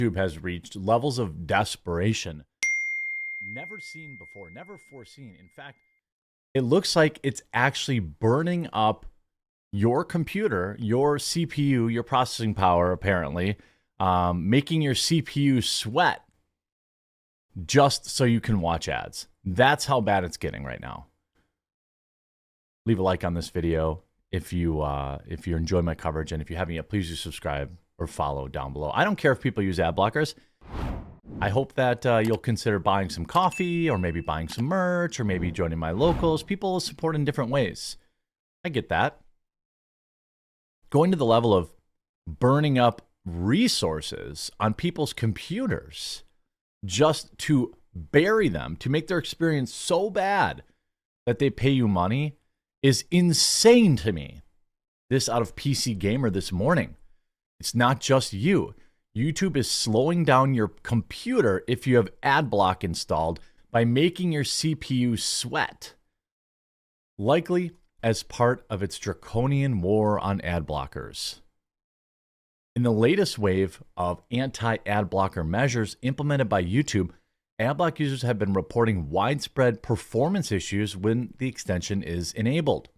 YouTube has reached levels of desperation never seen before, never foreseen. In fact, it looks like it's actually burning up your computer, your CPU, your processing power, apparently, making your CPU sweat just so you can watch ads. That's how bad it's getting right now. Leave a like on this video if you enjoy my coverage, and if you haven't yet, please do subscribe or follow down below. I don't care if people use ad blockers. I hope that you'll consider buying some coffee, or maybe buying some merch, or maybe joining my locals. People support in different ways. I get that. Going to the level of burning up resources on people's computers just to bury them, to make their experience so bad that they pay you money, is insane to me. This out of PC Gamer this morning. It's not just you. YouTube is slowing down your computer if you have ad block installed by making your CPU sweat, likely as part of its draconian war on ad blockers. In the latest wave of anti-ad blocker measures implemented by YouTube, ad block users have been reporting widespread performance issues when the extension is enabled.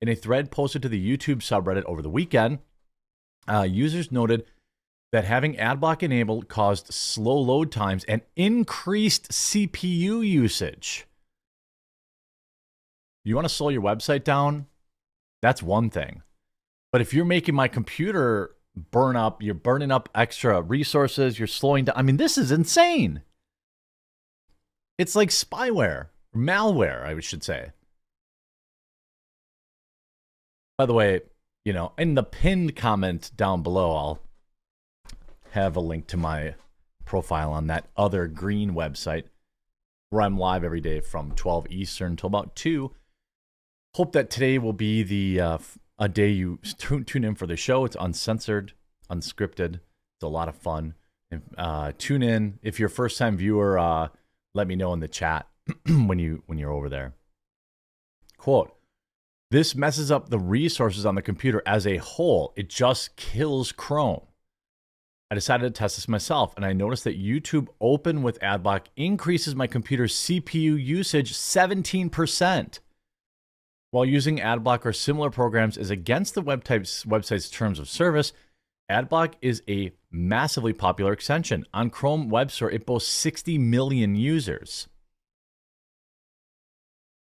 In a thread posted to the YouTube subreddit over the weekend, users noted that having adblock enabled caused slow load times and increased CPU usage. You want to slow your website down? That's one thing. But if you're making my computer burn up, you're burning up extra resources, you're slowing down. I mean, this is insane. It's like spyware, malware, I should say. By the way, you know, in the pinned comment down below, I'll have a link to my profile on that other green website where I'm live every day from 12 Eastern until about 2. Hope that today will be the a day you tune in for the show. It's uncensored, unscripted. It's a lot of fun. And, tune in. If you're a first-time viewer, let me know in the chat when you're over there. Quote, "This messes up the resources on the computer as a whole. It just kills Chrome. I decided to test this myself, and I noticed that YouTube Open with AdBlock increases my computer's CPU usage 17%. While using AdBlock or similar programs is against the website's terms of service, AdBlock is a massively popular extension. On Chrome Web Store, it boasts 60 million users.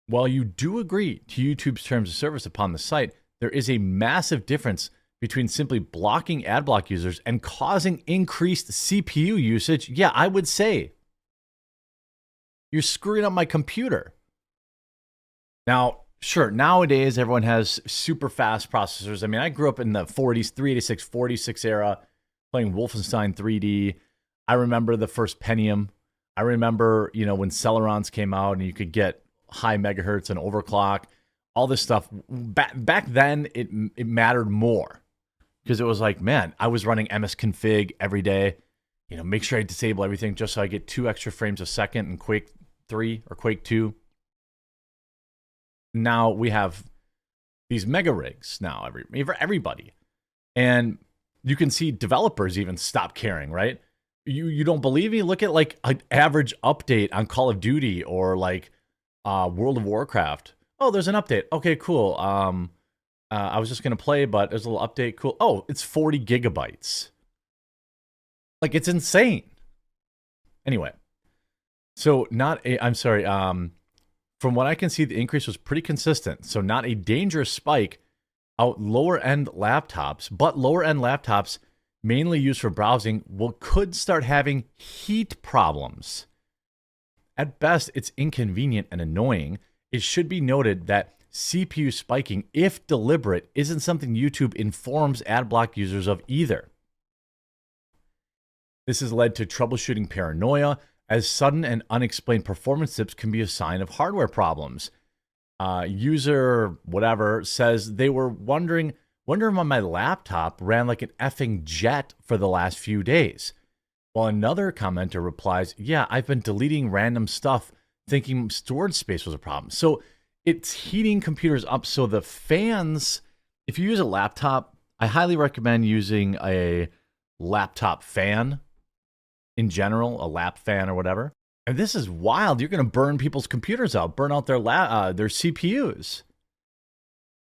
While you do agree to YouTube's terms of service upon the site, there is a massive difference between simply blocking AdBlock users and causing increased CPU usage. Yeah, I would say you're screwing up my computer." Now, sure, nowadays everyone has super fast processors. I mean, I grew up in the 40s, 386, 46 era, playing Wolfenstein 3D. I remember the first Pentium. I remember, you know, when Celerons came out and you could get high megahertz and overclock, all this stuff. Back then, it mattered more. Because it was like, man, I was running msconfig every day. You know, make sure I disable everything just so I get 2 extra frames a second in Quake 3 or Quake 2. Now we have these mega rigs now for everybody. And you can see developers even stop caring, right? You don't believe me? Look at like an average update on Call of Duty or like World of Warcraft. Oh, there's an update. Okay, cool. I was just going to play, but there's a little update. Cool. Oh, it's 40 gigabytes. Like, it's insane. Anyway, so from what I can see, the increase was pretty consistent. So not a dangerous spike out lower-end laptops, but lower-end laptops mainly used for browsing could start having heat problems. At best, it's inconvenient and annoying. It should be noted that CPU spiking, if deliberate, isn't something YouTube informs AdBlock users of either. This has led to troubleshooting paranoia, as sudden and unexplained performance dips can be a sign of hardware problems. User whatever says they were wondering why my laptop ran like an effing jet for the last few days. While another commenter replies, "Yeah, I've been deleting random stuff thinking storage space was a problem." So it's heating computers up. So the fans, if you use a laptop, I highly recommend using a laptop fan in general, a lap fan or whatever. And this is wild. You're going to burn people's computers out, burn out their CPUs.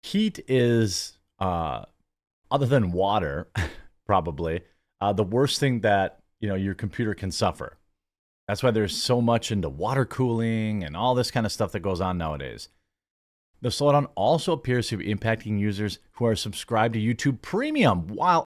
Heat is, other than water, probably the worst thing that your computer can suffer. That's why there's so much into water cooling and all this kind of stuff that goes on nowadays. The slowdown also appears to be impacting users who are subscribed to YouTube Premium. While